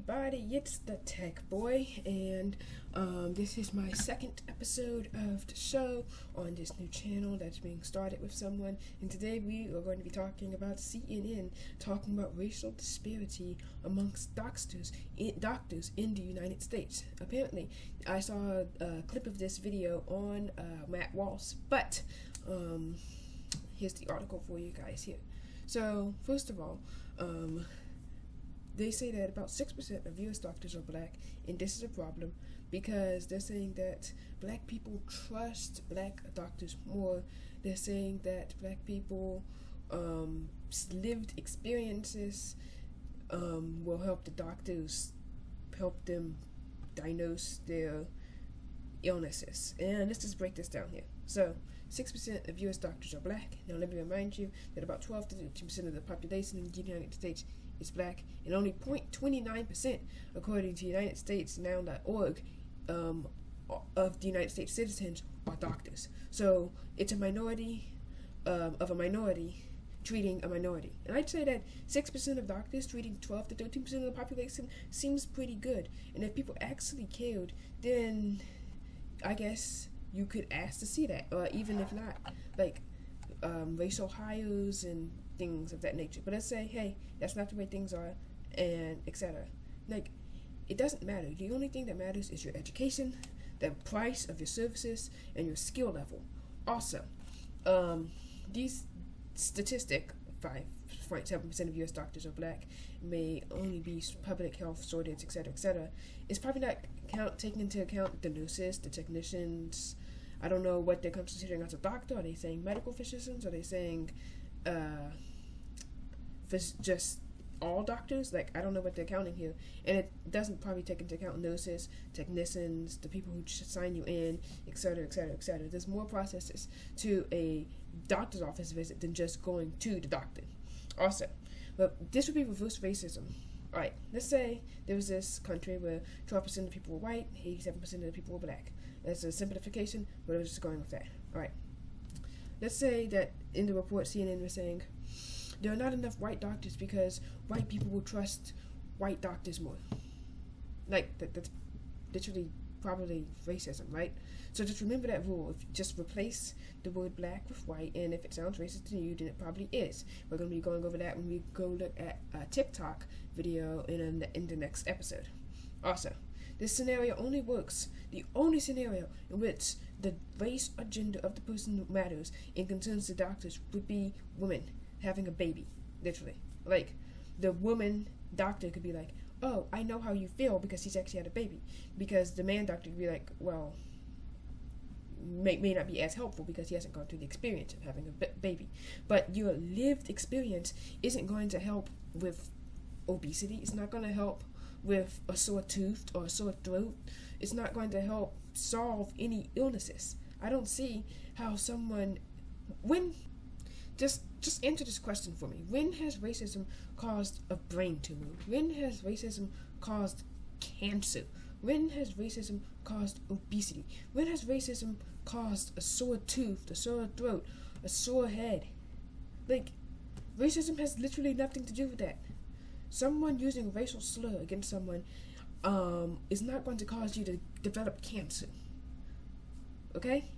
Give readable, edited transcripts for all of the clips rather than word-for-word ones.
everybody, it's the Tech Boy, and this is my second episode of the show on this new channel that's being started with someone. And today we are going to be talking about CNN talking about racial disparity amongst doctors in the United States. Apparently, I saw a clip of this video on Matt Walsh, but here's the article for you guys here. So first of all, they say that about 6% of U.S. doctors are black, and this is a problem because they're saying that black people trust black doctors more. They're saying that black people lived experiences will help the doctors help them diagnose their illnesses. And let's just break this down here. So 6% of U.S. doctors are black. Now let me remind you that about 12 to 13% of the population in the United States is black, and only 0.29%, according to UnitedStatesNow.org, of the United States citizens are doctors. So it's a minority of a minority treating a minority. And I'd say that 6% of doctors treating 12 to 13% of the population seems pretty good. And if people actually cared, then I guess you could ask to see that, or even if not, like racial hires and things of that nature. But let's say, hey, that's not the way things are, and etc. Like, it doesn't matter. The only thing that matters is your education, the price of your services, and your skill level. Also, these statistic, 5.7% of U.S. doctors are black, may only be public health shortage, etc., it's probably not taking into account the nurses, the technicians. I don't know what they're considering as a doctor. Are they saying medical physicians? Are they saying just all doctors? Like, I don't know what they're counting here. And it doesn't probably take into account nurses, technicians, the people who sign you in, etc., etc. There's more processes to a doctor's office visit than just going to the doctor. Also, but this would be reverse racism. Alright, let's say there was this country where 12% of the people were white, 87% of the people were black. That's a simplification, but I was just going with that. Alright, let's say that in the report CNN was saying there are not enough white doctors because white people will trust white doctors more. Like, that's literally probably racism, right? So just remember that rule. Just replace the word black with white, and if it sounds racist to you, then it probably is. We're going to be going over that when we go look at a TikTok video in the next episode. Also, this scenario only works. The only scenario in which the race or gender of the person matters and concerns the doctors would be women having a baby, literally. Like, the woman doctor could be like, oh, I know how you feel because he's actually had a baby. Because the man doctor could be like, well, may not be as helpful because he hasn't gone through the experience of having a baby. But your lived experience isn't going to help with obesity. It's not going to help with a sore tooth or a sore throat. It's not going to help solve any illnesses. I don't see how someone, just answer this question for me. When has racism caused a brain tumor? When has racism caused cancer? When has racism caused obesity? When has racism caused a sore tooth, a sore throat, a sore head? Like, racism has literally nothing to do with that. Someone using a racial slur against someone is not going to cause you to develop cancer. Okay?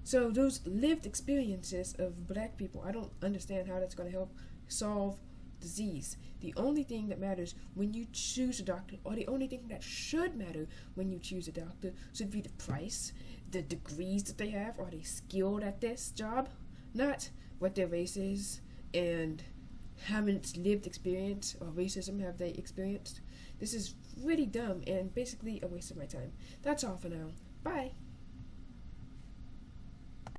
So those lived experiences of black people, I don't understand how that's going to help solve disease. The only thing that matters when you choose a doctor, or the only thing that should matter when you choose a doctor, should be the price, the degrees that they have. Are they skilled at this job? Not what their race is and how much lived experience or racism have they experienced. This is really dumb and basically a waste of my time. That's all for now. Bye.